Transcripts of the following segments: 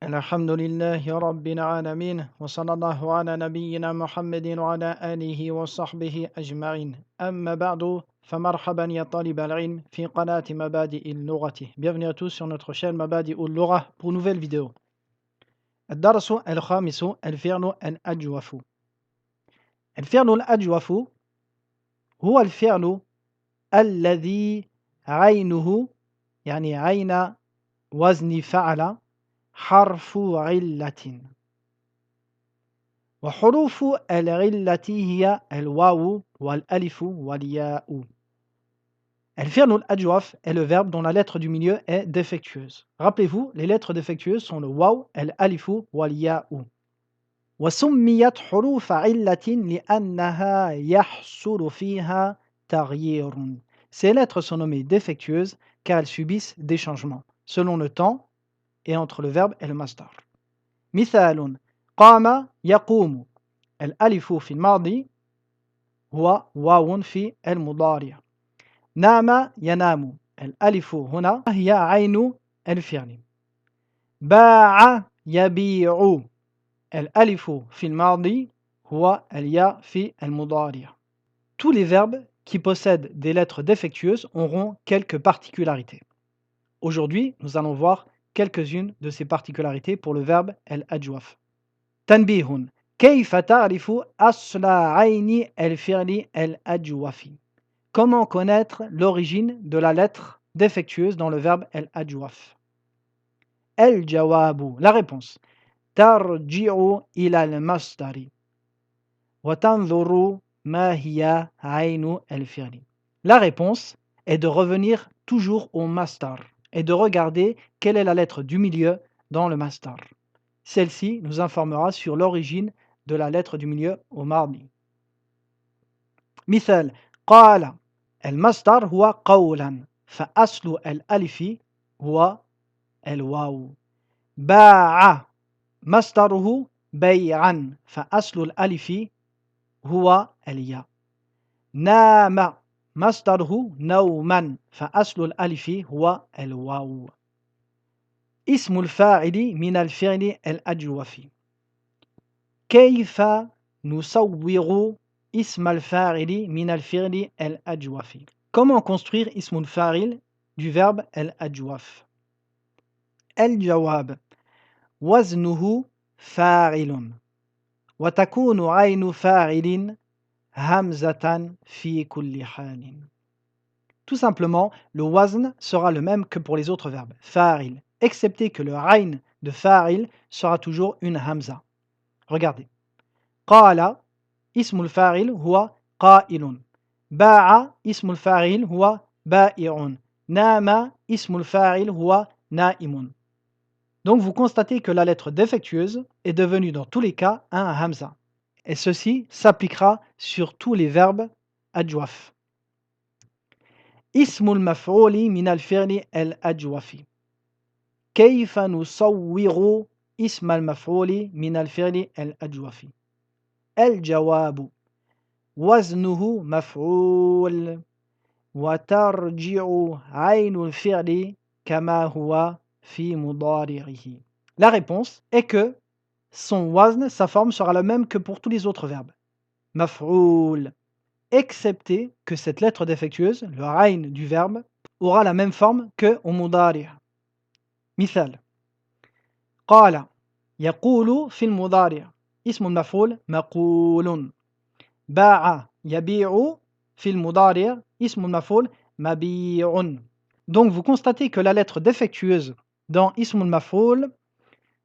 الحمد لله رب العالمين وصلى الله على نبينا محمد وعلى آله وصحبه أجمعين أما بعد فمرحبا يا طالب العلم في قناة مبادئ اللغة. Bienvenue à tous sur notre chaîne مبادئ اللغة pour une nouvelle vidéo. الدرس الخامس الفعل الأجوف. الفعل الأجوف هو الفعل الذي عينه يعني عين وزن فعل حرف علة، وحروف العلة هي الواو والألف والياء. الفعل الأجوف est le verbe dont la lettre du milieu est défectueuse. Rappelez-vous, les lettres défectueuses sont le waw, الألف والياء. وسميت حروف علة لأنها يحصل فيها تغيير. Ces lettres sont nommées défectueuses car elles subissent des changements selon le temps et entre le verbe et le masdar. مثال: قام يقوم. الألف في الماضي هو واو في المضارع. نام ينام. الألف هنا هي عين الفعل. باع يبيع. الألف في الماضي هو الياء في المضارع. Tous les verbes qui possèdent des lettres défectueuses auront quelques particularités. Aujourd'hui, nous allons voir quelques-unes de ces particularités pour le verbe al-ajwaf. تنبيه: كيف تعرف أصل عين الفعل الأجوف? Comment connaître l'origine de la lettre défectueuse dans le verbe al-ajwaf? الجواب, la réponse. ترجع إلى المصدر وتنظر ما هي عين الفعل. La réponse est de revenir toujours au masdar et de regarder quelle est la lettre du milieu dans le masdar. Celle-ci nous informera sur l'origine de la lettre du milieu au mardi. مثال: قال المصدر هو قولا فأصل الألف هو الواو. باع مصدره بيعا فأصل الألف هو الياء. نام مصدره نوما فأصل الألف هو الواو. اسم الفاعل من الفعل الأجوف. كيف نصوغ اسم الفاعل من الفعل الأجوف? Comment construire اسم الفاعل du verbe الأجوف؟ الجواب: وزنه فاعل وتكون عين فاعل همزة في كل حال. Tout simplement, le wazn sera le même que pour les autres verbes, fa'il, excepté que le ayn de fa'il sera toujours une hamza. Regardez. قال اسم الفاعل هو قائل. باع اسم الفاعل هو بائع. نام اسم الفاعل هو نائم. Donc vous constatez que la lettre défectueuse est devenue dans tous les cas un hamza. Et ceci s'appliquera sur tous les verbes adjwaf. اسم المفعول من الفعل الأجوف. كيف نصوغ اسم المفعول من الفعل الأجوف؟ الجواب: وزنه مفعول وترجع عين الفعل كما هو في مضارعه. La réponse est que son wazn, sa forme sera la même que pour tous les autres verbes. Maf'oul, excepté que cette lettre défectueuse, le ayn du verbe, aura la même forme que au mudari'. مثال: قال يقول في المضارع اسم المفعول مقول. باع يبيع في المضارع اسم المفعول مبيع. Donc vous constatez que la lettre défectueuse dans ism al-maf'ul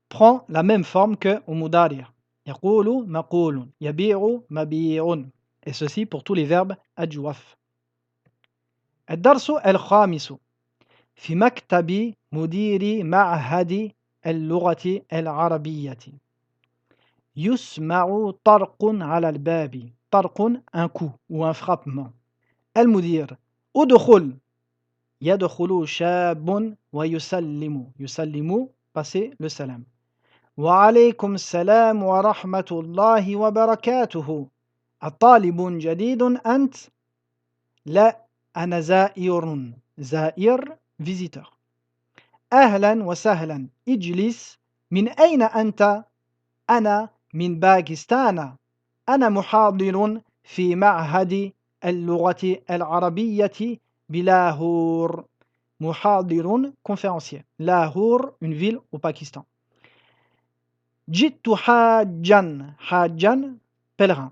prend la même forme que au mudari'. يقول مقول يبيع مبيع. Et ceci pour tous les verbes أجوف. الدرس الخامس في مكتب مدير معهد اللغة العربية. يسمع طرق على الباب. طرق, un coup ou un frappement. المدير: ادخل. يدخل شاب ويسلم. يسلم, passer le salam. وعليكم السلام ورحمة الله وبركاته. الطالب جديد أنت؟ لا، أنا زائر. زائر, visiteur. أهلا وسهلا. اجلس من أين أنت؟ أنا من باكستان. أنا محاضر في معهد اللغة العربية بلاهور. محاضر conférencier. Lahore, une ville au Pakistan. جئت حاجا. حاجا pèlerin.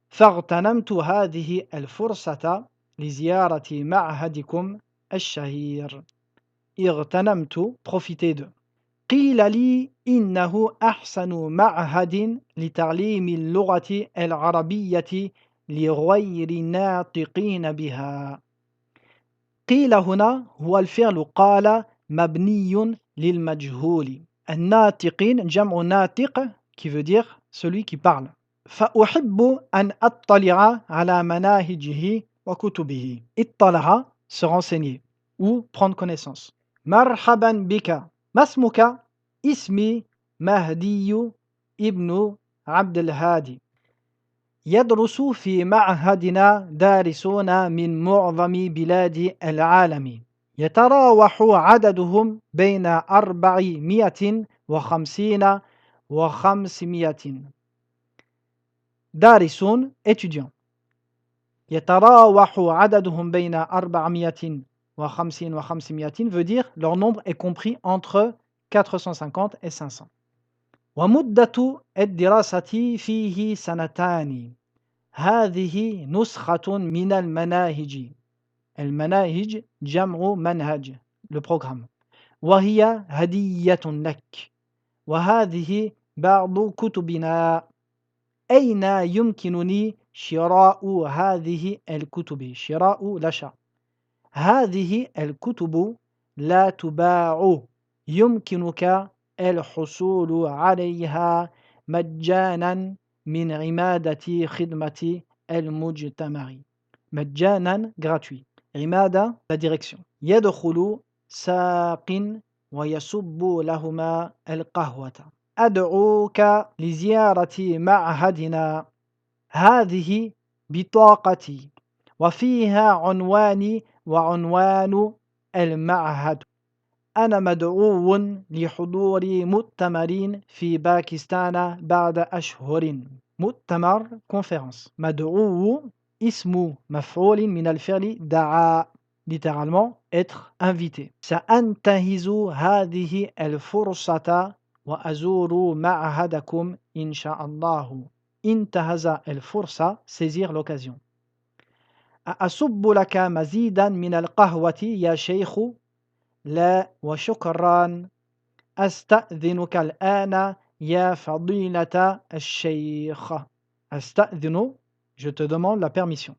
فاغتنمت هذه الفرصة لزيارة معهدكم الشهير. اغتنمت profiter de. قيل لي إنه أحسن معهد لتعليم اللغة العربية لغير الناطقين بها. قيل هنا هو الفعل قال مبني للمجهول. الناطقين جمع ناطق qui veut dire celui qui parle. فأحب أن أطلع على مناهجه وكتبه. اطلع se renseigner ou prendre connaissance. مرحبا بك. ما اسمك؟ اسمي مهدي ابن عبد الهادي. يدرس في معهدنا دارسون من معظم بلاد العالم. يتراوح عددهم بين 450 و500. دارسون étudiants. يتراوح عددهم بين 450 و500 veut dire leur nombre est compris entre 450 et 500. ومدة الدراسة فيه سنتان. هذه نسخة من المناهج. المناهج جمع منهج le programme. وهي هدية لك. وهذه بعض كتبنا. أين يمكنني شراء هذه الكتب؟ شراء l'achat. هذه الكتب لا تباع. يمكنك الحصول عليها مجانا من عمادة خدمة المجتمع. مجانا gratuit. عمادة la direction. يدخل ساق ويصب لهما القهوة. أدعوك لزيارة معهدنا. هذه بطاقتي وفيها عنواني وعنوان المعهد. أنا مدعو لحضور مؤتمر في باكستان بعد أشهر. مؤتمر conférence. مدعو اسم مفعول من الفعل دعا littéralement être invité. سأنتهز هذه الفرصة وأزور معهدكم إن شاء الله. انتهز الفرصة saisir l'occasion. أصب لك مزيدا من القهوة يا شيخ؟ لا وشكرا. أستأذنك الآن يا فضيلة الشيخ. أستأذن je te demande la permission.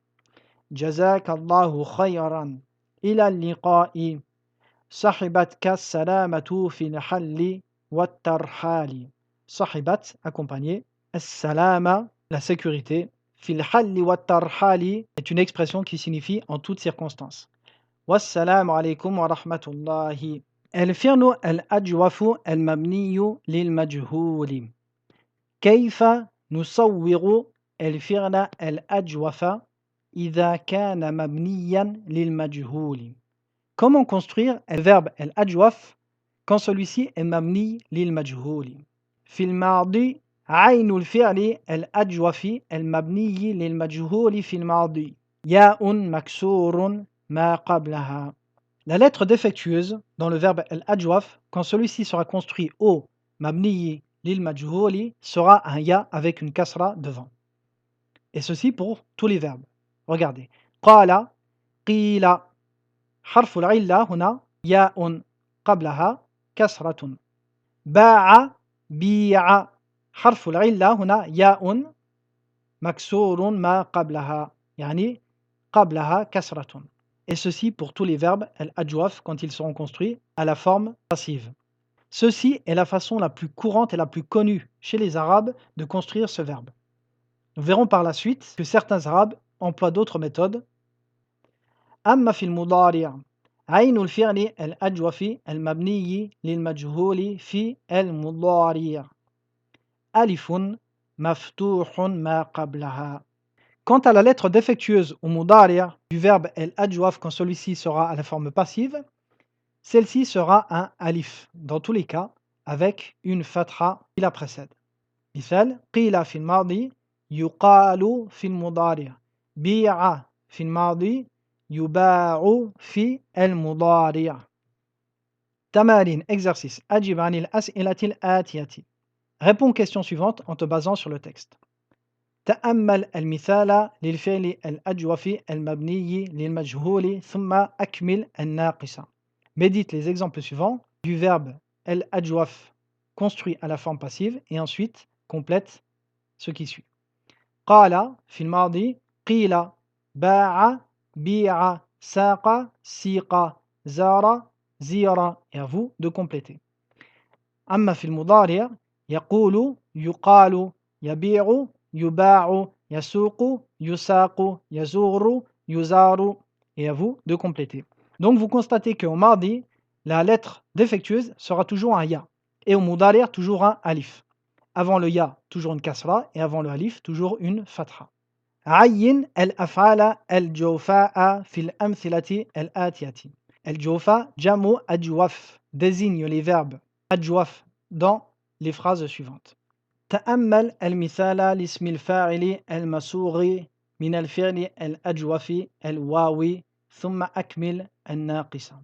جزاك الله خيرا. إلى اللقاء. صحبتك السلامة في الحل والترحال. صحبت accompagné. السلامة la sécurité. في الحل والترحال est une expression qui signifie en toutes circonstances. والسلام عليكم ورحمة الله. الفعل الأجوف المبني للمجهول. كيف نصوغ الفعل الأجوف إذا كان مبنيا للمجهول؟ Comment construire le verbe الأجوف quand celui-ci est مبني للمجهول؟ في الماضي عين الفعل الأجوف المبني للمجهول في الماضي ياء مكسور ما قبلها. La lettre défectueuse dans le verbe al-ajwaf, quand celui-ci sera construit au mabniyi lil majhouli, sera un ya avec une kasra devant. Et ceci pour tous les verbes. Regardez. Qala, qila. حرف العلة هنا ياء قبلها كسرة. باع بيع. حرف العلة هنا ياء مكسور ما قبلها يعني قبلها كسرة. Et ceci pour tous les verbes al-ajwaf quand ils seront construits à la forme passive. Ceci est la façon la plus courante et la plus connue chez les Arabes de construire ce verbe. Nous verrons par la suite que certains Arabes emploient d'autres méthodes. أما في المضارع عين الفعل الأجوف المبني للمجهول في المضارع ألف مفتوح ما قبلها. Quant à la lettre défectueuse au mudari' du verbe al-ajwaf quand celui-ci sera à la forme passive, celle-ci sera un alif. Dans tous les cas, avec une fatha qui la précède. مثال قيل في الماضي يقال في المضارع بيع في الماضي يباع في المضارع. تمارين exercice أجب عن الأسئلة الآتية. Réponds aux questions suivantes en te basant sur le texte. تأمل المثال للفعل الأجوف المبني للمجهول ثم أكمل الناقصة. Médite les exemples suivants du verbe الأجوف construit à la forme passive et ensuite complète ce qui suit. قال في الماضي قيل باع بيع ساق سيق زار زير. Et à vous de compléter. أما في المضارع يقول يقال يبيع يباع يسوق يساق يزور يزار. Et à vous de compléter. Donc vous constatez qu'au mardi, la lettre défectueuse sera toujours un ya et au mudari' toujours un alif. Avant le ya, toujours une kasra et avant le alif, toujours une fatha. عين الأفعال الجوفاء في الأمثلة الآتية. الجوفاء جمع أجوف désigne les verbes أجوف dans les phrases suivantes. تأمل المثال لاسم الفاعل المسوغ من الفعل الأجوف الواوي ثم أكمل الناقصة.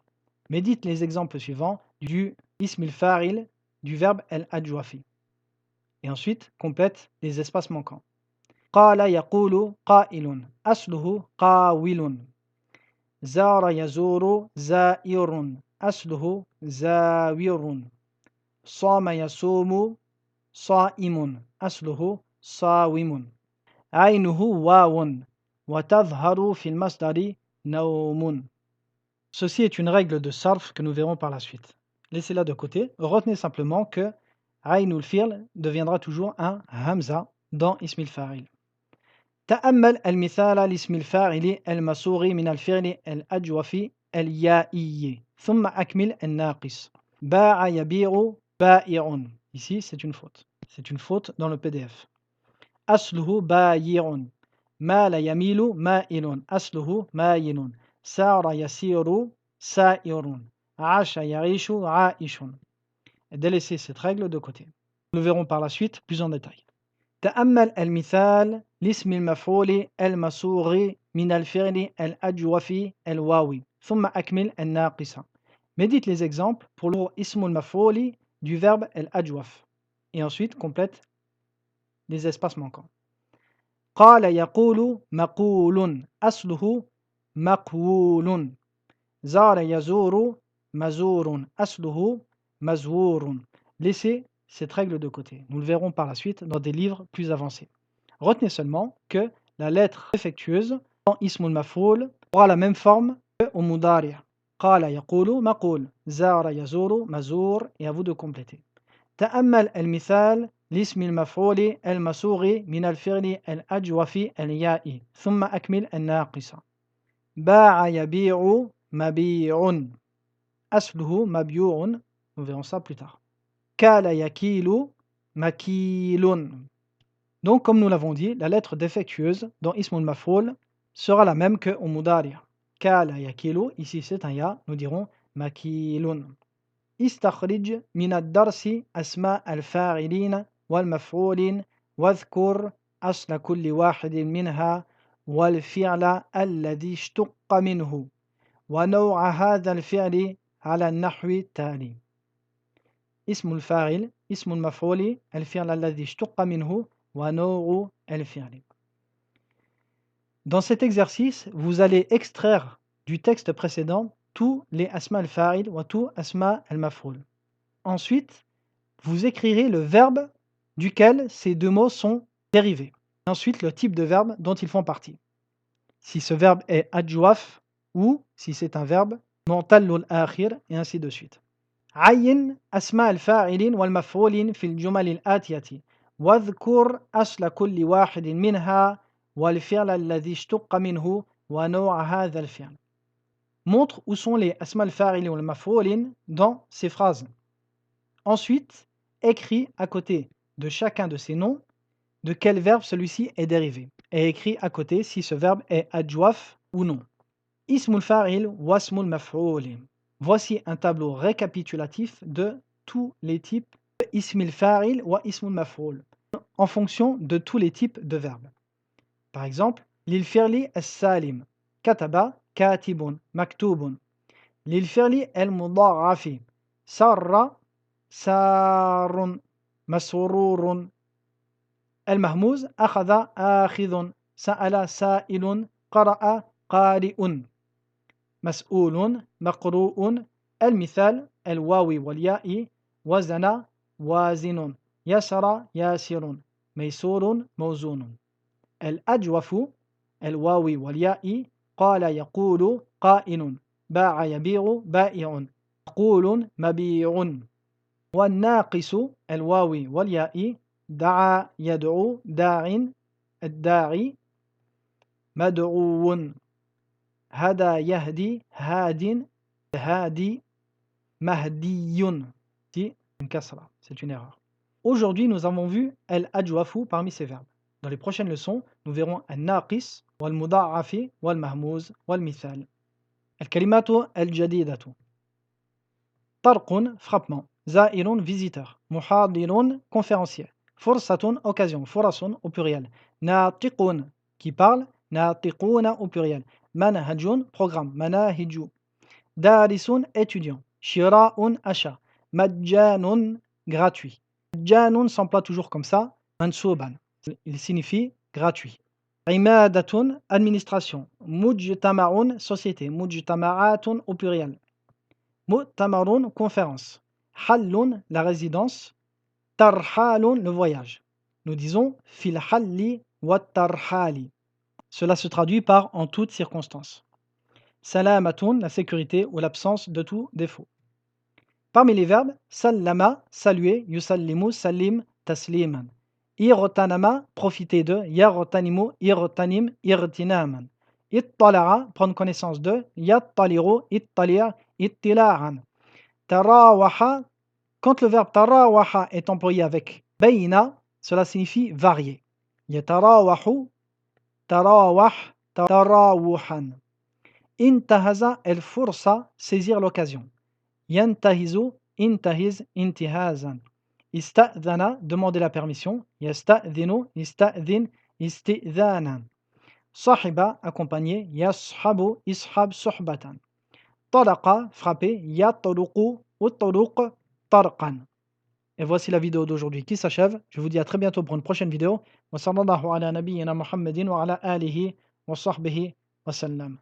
Médite les exemples suivants du ism al-fa'il du verbe al-ajwafi. Et ensuite, complète les espaces manquants. قال يقول قائل أصله قاول. زار يزور زائر أصله زاور. صام يصوم صائم أصله صاوم. عينه واو وتظهر في المصدر نوم. Ceci est une règle de sarf que nous verrons par la suite. Laissez-la de côté. Retenez simplement que Aynul fi'l deviendra toujours un hamza dans ism al-fa'il. تأمل المثال لاسم الفاعل المصوغ من الفعل الأجوف اليائي ثم أكمل الناقص. باع يبيع بائع. Ici, c'est une faute. C'est une faute dans le PDF. أصله بايع. مال يميل مائل. أصله مايل. سار يسير سائر. عاش يعيش عائش. Délaissez cette règle de côté. Nous le verrons par la suite plus en détail. تأمل المثال لاسم المفعول المصوغ من الفعل الأجوف الواوي ثم أكمل الناقصة. Médite les exemples pour le ism al-maf'ul du verbe al-ajwaf et ensuite complète les espaces manquants. قال يقول مقول أصله مقول. زار يزور مزور أصله مزور. Laissez cette règle de côté. Nous le verrons par la suite dans des livres plus avancés. Retenez seulement que la lettre défectueuse dans ism al-maf'ul aura la même forme que au mudari'. قال يقول مقول. زار يزور مزور. Et à vous de compléter. تأمل المثال لاسم المفعول المصوغ من الفعل الأجوف الياء ثم أكمل الناقصة. باع يبيع مبيع. أصله مبيوع. Nous verrons ça plus tard. كال يكيل مكيل. Donc, comme nous l'avons dit, la lettre défectueuse dans ism al-maf'ul sera la même que au mudari'. كال يكيل, ici c'est un ya, nous dirons مكيل. استخرج من الدرس أسماء الفاعلين والمفعولين واذكر أصل كل واحد منها والفعل الذي اشتق منه ونوع هذا الفعل على النحو التالي. اسم الفاعل اسم المفعول الفعل الذي اشتق منه ونوع الفعل. Dans cet exercice, vous allez extraire du texte précédent tous les asma al-fa'il ou tous asma al-maf'ul. Ensuite, vous écrirez le verbe duquel ces deux mots sont dérivés. Ensuite, le type de verbe dont ils font partie. Si ce verbe est adjouaf ou si c'est un verbe mu'tallul akhir et ainsi de suite. عين أسماء الفاعلين والمفعولين في الجمل الآتية واذكر أصل كل واحد منها والفعل الذي اشتق منه ونوع هذا الفعل. Montre où sont les asma al-fa'il ou al-maf'ulin dans ces phrases. Ensuite, écris à côté de chacun de ces noms de quel verbe celui-ci est dérivé et écris à côté si ce verbe est adjouaf ou non. Ismul fa'il wa ismul maf'ul. Voici un tableau récapitulatif de tous les types de ismil fa'il wa ismul maf'ul, en fonction de tous les types de verbes. Par exemple, lil fi'li as-salim, kataba, katibun, maktubun. Lil fi'li al-mudha'afi, sarra, sarun, masrurun. المهموز أخذ آخذ سأل سائل قرأ قارئ مسؤول مقروء المثال الواو والياء وزن وازن يسر ياسر ميسور موزون الأجوف الواو والياء قال يقول قائل باع يبيع بائع مقول مبيع والناقص الواو والياء دعا يدعو داع الداعي مدعو هدى يهدي هاد هادي مهدي. C'est une kasra, c'est une erreur. Aujourd'hui, nous avons vu al-ajwafu parmi ces verbes. Dans les prochaines leçons, nous verrons al-naqis, wal-muda'afi, wal-mahmouz, wal-mithal. Al-kalimatu al-jadidatu. Tarqun, frappement. Za'irun, visiteur. Muhadirun, conférencier. Fursatun, occasion. Furasun, au pluriel. Natiqun, qui parle. Natiquna, au pluriel. Manhajun, programme. Manahiju. Darisun, étudiant. Shira'un, achat. Majjanun, gratuit. Majjanun s'emploie toujours comme ça. Mansouban, il signifie gratuit. Imadatun, administration. Mujtama'un, société. Mujtama'atun, au pluriel. Mu'tamarun, conférence. Hallun, la résidence. Tarhalun, le voyage. Nous disons fil halli wa tarhali. Cela se traduit par en toutes circonstances. Salamatun, la sécurité ou l'absence de tout défaut. Parmi les verbes, sallama, saluer, yusallimu, salim, tasliman. Irtanama, profiter de, yartanimu, irtanim, irtinaman. Ittala'a, prendre connaissance de, yattaliru, ittalia, ittila'an. Tarawaha, quand le verbe tarawaha est employé avec bayna, cela signifie varier. Yatarawahu, tarawah, tarawuhan. Intahaza el fursa, saisir l'occasion. Yantahizu, intahiz, intihazan. Ista'dhana, demander la permission. Yasta'dhinu, ista'dhin, istidhanan. Sahiba, accompagné. Yashabu, ishab, suhbatan. Talaqa, frapper. Yataluqu, uttaluq, tarqan. Et voici la vidéo d'aujourd'hui qui s'achève. Je vous dis à très bientôt pour une prochaine vidéo. Wa sallallahu ala nabiyyina Muhammadin wa ala alihi wa sahbihi wa sallam.